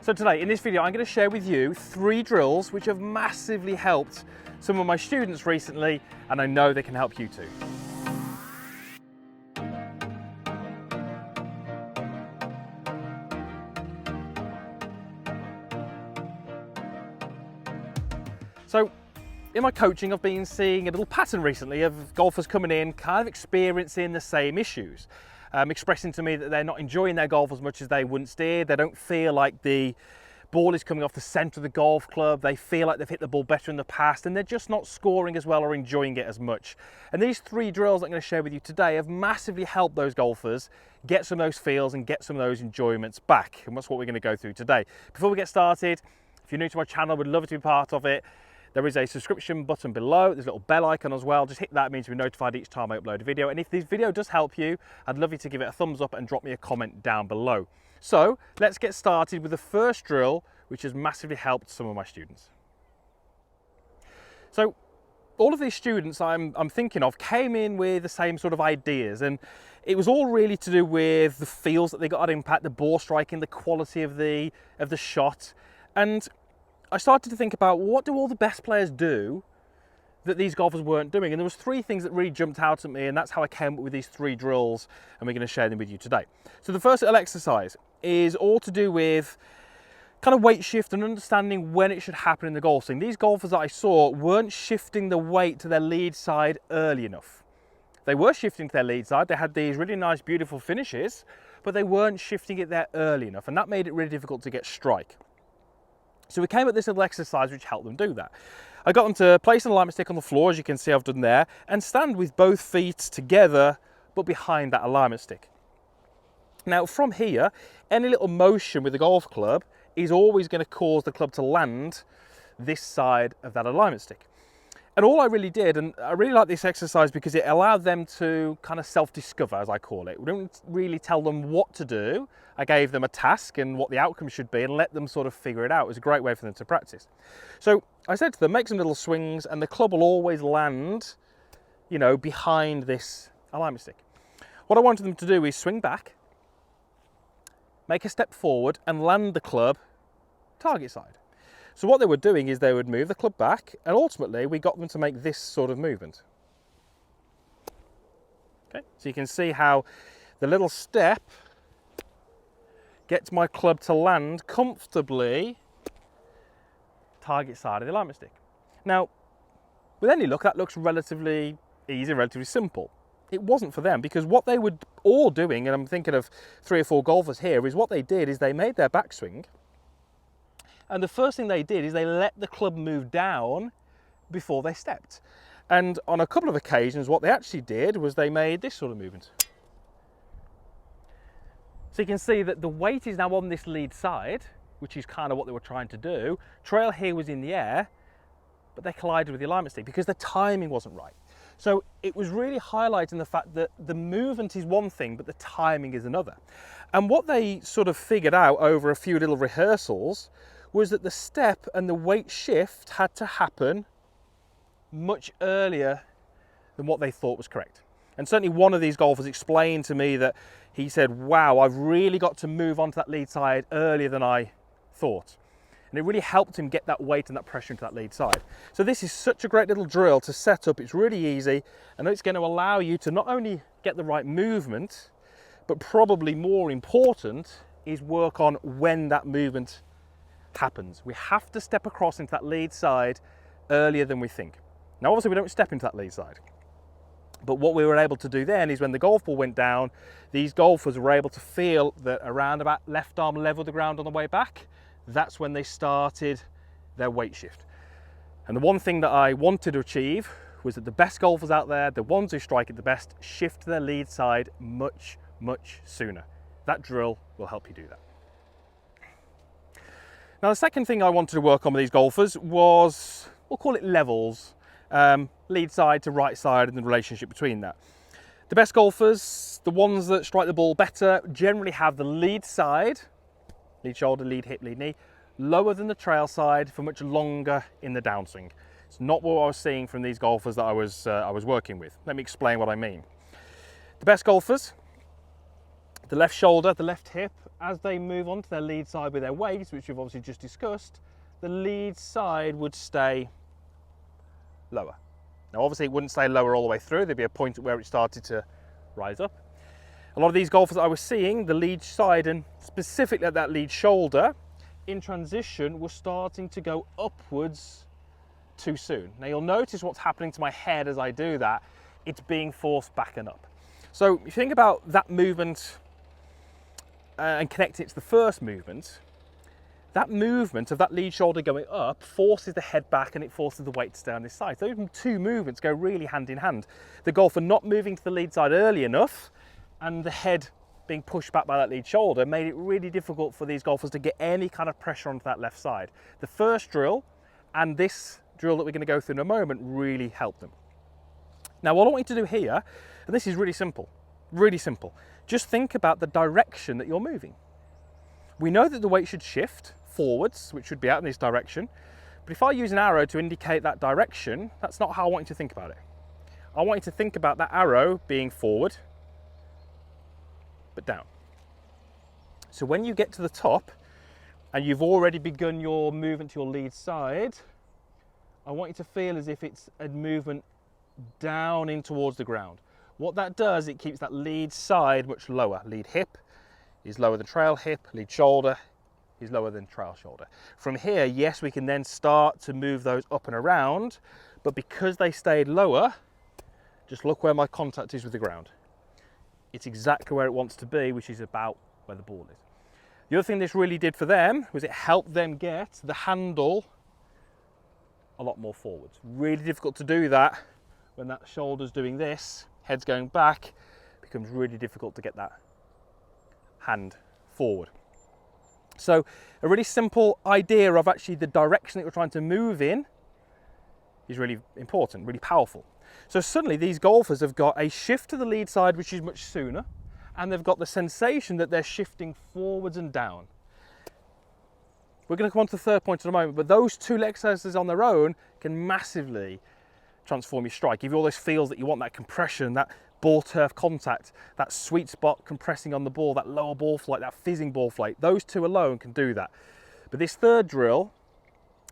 So today in this video I'm going to share with you 3 drills which have massively helped some of my students recently, and I know they can help you too. So in my coaching I've been seeing a little pattern recently of golfers coming in kind of experiencing the same issues. Expressing to me that they're not enjoying their golf as much as they once did. They don't feel like the ball is coming off the centre of the golf club. They feel like they've hit the ball better in the past, and they're just not scoring as well or enjoying it as much. And these 3 drills I'm going to share with you today have massively helped those golfers get some of those feels and get some of those enjoyments back. And that's what we're going to go through today. Before we get started, if you're new to my channel, we'd love to be part of it. There is a subscription button below. There's a little bell icon as well. Just hit that, it means you'll be notified each time I upload a video. And if this video does help you, I'd love you to give it a thumbs up and drop me a comment down below. So let's get started with the first drill, which has massively helped some of my students. So all of these students I'm thinking of came in with the same sort of ideas, and it was all really to do with the feels that they got at impact, the ball striking, the quality of the shot. And I started to think about, what do all the best players do that these golfers weren't doing? And there was 3 things that really jumped out at me, and that's how I came up with these 3 drills, and we're going to share them with you today. So the first little exercise is all to do with kind of weight shift and understanding when it should happen in the golf swing. These golfers that I saw weren't shifting the weight to their lead side early enough. They were shifting to their lead side. They had these really nice, beautiful finishes, but they weren't shifting it there early enough, and that made it really difficult to get strike. So we came at this little exercise which helped them do that. I got them to place an alignment stick on the floor, as you can see I've done there, and stand with both feet together but behind that alignment stick. Now from here, any little motion with the golf club is always going to cause the club to land this side of that alignment stick. And all I really did, and I really like this exercise because it allowed them to kind of self-discover, as I call it. We don't really tell them what to do. I gave them a task and what the outcome should be and let them sort of figure it out. It was a great way for them to practice. So I said to them, make some little swings and the club will always land, you know, behind this alignment stick. What I wanted them to do is swing back, make a step forward and land the club target side. So what they were doing is they would move the club back, and ultimately we got them to make this sort of movement. Okay, so you can see how the little step gets my club to land comfortably target side of the alignment stick. Now, with any luck, that looks relatively easy, relatively simple. It wasn't for them, because what they were all doing, and I'm thinking of 3 or 4 golfers here, is what they did is they made their backswing, and the first thing they did is they let the club move down before they stepped. And on a couple of occasions, what they actually did was they made this sort of movement. So you can see that the weight is now on this lead side, which is kind of what they were trying to do. Trail here was in the air, but they collided with the alignment stick because the timing wasn't right. So it was really highlighting the fact that the movement is one thing, but the timing is another. And what they sort of figured out over a few little rehearsals was that the step and the weight shift had to happen much earlier than what they thought was correct. And certainly one of these golfers explained to me that he said, wow, I've really got to move onto that lead side earlier than I thought. And it really helped him get that weight and that pressure into that lead side. So this is such a great little drill to set up. It's really easy, and it's going to allow you to not only get the right movement, but probably more important is work on when that movement happens. We have to step across into that lead side earlier than we think. Now obviously we don't step into that lead side, but what we were able to do then is when the golf ball went down, these golfers were able to feel that around about left arm level the ground on the way back. That's when they started their weight shift. And the one thing that I wanted to achieve was that the best golfers out there, the ones who strike it the best, shift to their lead side much, much sooner. That drill will help you do that. Now the second thing I wanted to work on with these golfers was, we'll call it levels, lead side to right side and the relationship between that. The best golfers, the ones that strike the ball better, generally have the lead side, lead shoulder, lead hip, lead knee, lower than the trail side for much longer in the downswing. It's not what I was seeing from these golfers that I was working with. Let me explain what I mean. The best golfers, the left shoulder, the left hip, as they move on to their lead side with their weights, which we've obviously just discussed, the lead side would stay lower. Now obviously it wouldn't stay lower all the way through, there'd be a point where it started to rise up. A lot of these golfers I was seeing, the lead side and specifically at that lead shoulder, in transition was starting to go upwards too soon. Now you'll notice what's happening to my head as I do that, it's being forced back and up. So if you think about that movement and connect it to the first movement, that movement of that lead shoulder going up forces the head back and it forces the weight to stay on this side. So those two movements go really hand in hand. The golfer not moving to the lead side early enough and the head being pushed back by that lead shoulder made it really difficult for these golfers to get any kind of pressure onto that left side. The first drill and this drill that we're going to go through in a moment really helped them. Now what I want you to do here, and this is really simple, just think about the direction that you're moving. We know that the weight should shift forwards, which should be out in this direction, but if I use an arrow to indicate that direction, that's not how I want you to think about it. I want you to think about that arrow being forward, but down. So when you get to the top, and you've already begun your movement to your lead side, I want you to feel as if it's a movement down in towards the ground. What that does, it keeps that lead side much lower. Lead hip is lower than trail hip, lead shoulder is lower than trail shoulder. From here, yes, we can then start to move those up and around, but because they stayed lower, just look where my contact is with the ground. It's exactly where it wants to be, which is about where the ball is. The other thing this really did for them was it helped them get the handle a lot more forwards. Really difficult to do that when that shoulder's doing this, head's going back, it becomes really difficult to get that hand forward. So a really simple idea of actually the direction that you're trying to move in is really important, really powerful. So suddenly these golfers have got a shift to the lead side which is much sooner, and they've got the sensation that they're shifting forwards and down. We're going to come on to the third point in a moment, but those two exercises on their own can massively transform your strike, give you all those feels that you want, that compression, that ball turf contact, that sweet spot compressing on the ball, that lower ball flight, that fizzing ball flight. Those two alone can do that. But this third drill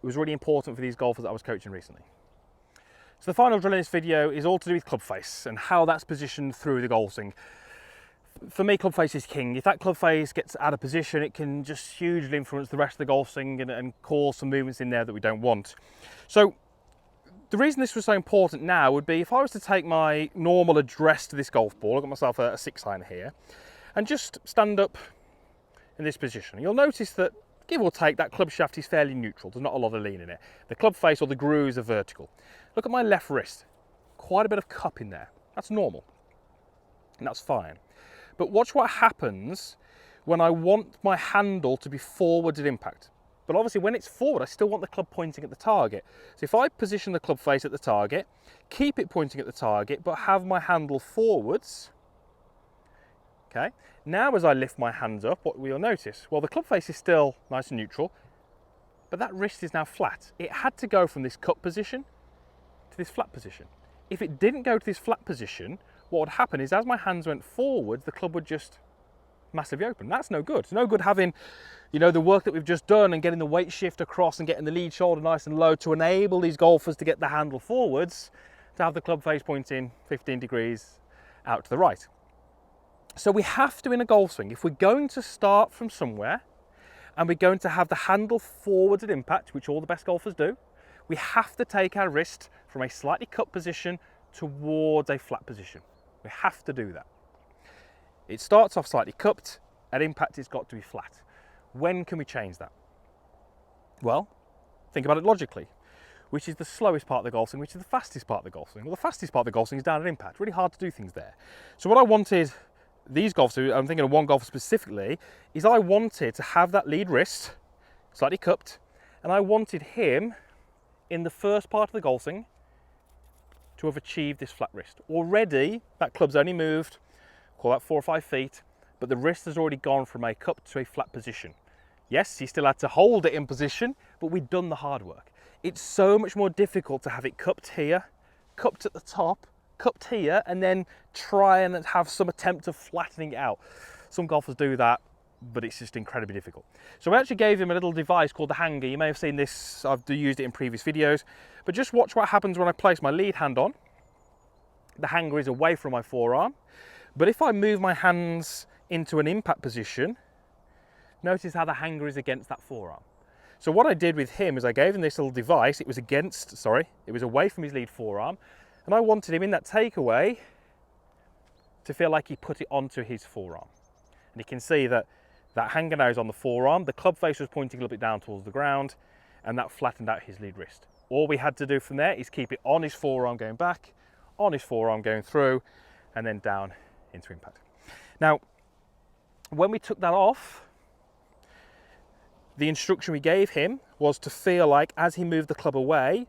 was really important for these golfers that I was coaching recently. So the final drill in this video is all to do with club face and how that's positioned through the golf swing. For me, club face is king. If that club face gets out of position, it can just hugely influence the rest of the golf swing and cause some movements in there that we don't want. So the reason this was so important now would be if I was to take my normal address to this golf ball, I've got myself a 6-iron here, and just stand up in this position. You'll notice that, give or take, that club shaft is fairly neutral. There's not a lot of lean in it. The club face or the grooves are vertical. Look at my left wrist. Quite a bit of cup in there. That's normal. And that's fine. But watch what happens when I want my handle to be forward at impact. But obviously when it's forward, I still want the club pointing at the target. So if I position the club face at the target, keep it pointing at the target, but have my handle forwards, okay? Now as I lift my hands up, what we'll notice, well, the club face is still nice and neutral, but that wrist is now flat. It had to go from this cup position to this flat position. If it didn't go to this flat position, what would happen is as my hands went forward, the club would just massively open. That's no good. It's no good having, you know, the work that we've just done and getting the weight shift across and getting the lead shoulder nice and low to enable these golfers to get the handle forwards, to have the club face pointing 15 degrees out to the right. So we have to, in a golf swing, if we're going to start from somewhere and we're going to have the handle forwards at impact, which all the best golfers do, we have to take our wrist from a slightly cupped position towards a flat position. We have to do that. It starts off slightly cupped, at impact it's got to be flat. When can we change that? Well, think about it logically. Which is the slowest part of the golf swing, which is the fastest part of the golf swing? Well, the fastest part of the golf swing is down at impact. Really hard to do things there. So what I wanted these golfers, I'm thinking of one golfer specifically, is I wanted to have that lead wrist slightly cupped, and I wanted him in the first part of the golf swing to have achieved this flat wrist. Already, that club's only moved, call that 4 or 5 feet, but the wrist has already gone from a cupped to a flat position. Yes, he still had to hold it in position, but we'd done the hard work. It's so much more difficult to have it cupped here, cupped at the top, cupped here, and then try and have some attempt of flattening it out. Some golfers do that, but it's just incredibly difficult. So I actually gave him a little device called the hanger. You may have seen this, I've used it in previous videos, but just watch what happens when I place my lead hand on. The hanger is away from my forearm, but if I move my hands into an impact position, notice how the hanger is against that forearm. So what I did with him is I gave him this little device. It was away from his lead forearm, and I wanted him in that takeaway to feel like he put it onto his forearm. And you can see that that hanger now is on the forearm, the club face was pointing a little bit down towards the ground, and that flattened out his lead wrist. All we had to do from there is keep it on his forearm going back, on his forearm going through, and then down into impact. Now, when we took that off, the instruction we gave him was to feel like as he moved the club away,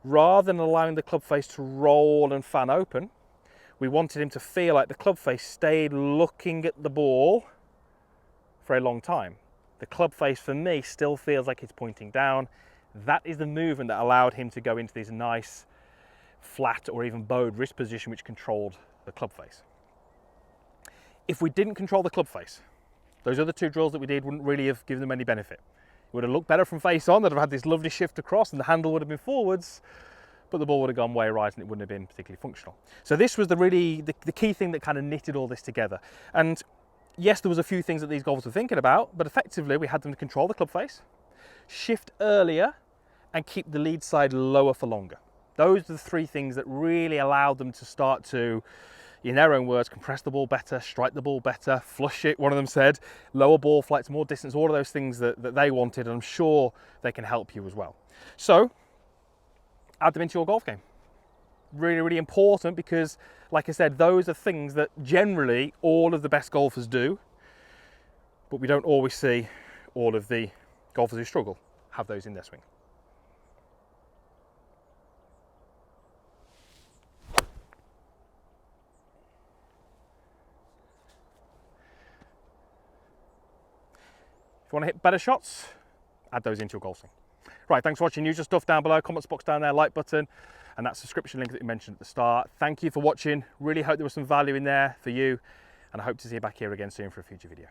rather than allowing the club face to roll and fan open, we wanted him to feel like the club face stayed looking at the ball for a long time. The club face for me still feels like it's pointing down. That is the movement that allowed him to go into this nice flat or even bowed wrist position which controlled the club face. If we didn't control the club face, those other two drills that we did wouldn't really have given them any benefit. It would have looked better from face on, they'd have had this lovely shift across and the handle would have been forwards, but the ball would have gone way right and it wouldn't have been particularly functional. So this was the key thing that kind of knitted all this together. And yes, there was a few things that these golfers were thinking about, but effectively we had them to control the club face, shift earlier, and keep the lead side lower for longer. Those are the three things that really allowed them to start to, in their own words, compress the ball better, strike the ball better, flush it, one of them said, lower ball flights, more distance, all of those things that they wanted, and I'm sure they can help you as well. So, add them into your golf game. Really, really important because, like I said, those are things that generally all of the best golfers do, but we don't always see all of the golfers who struggle have those in their swing. If you want to hit better shots, add those into your golf swing. Right, thanks for watching. Use your stuff down below, comments box down there, like button, and that subscription link that we mentioned at the start. Thank you for watching. Really hope there was some value in there for you, and I hope to see you back here again soon for a future video.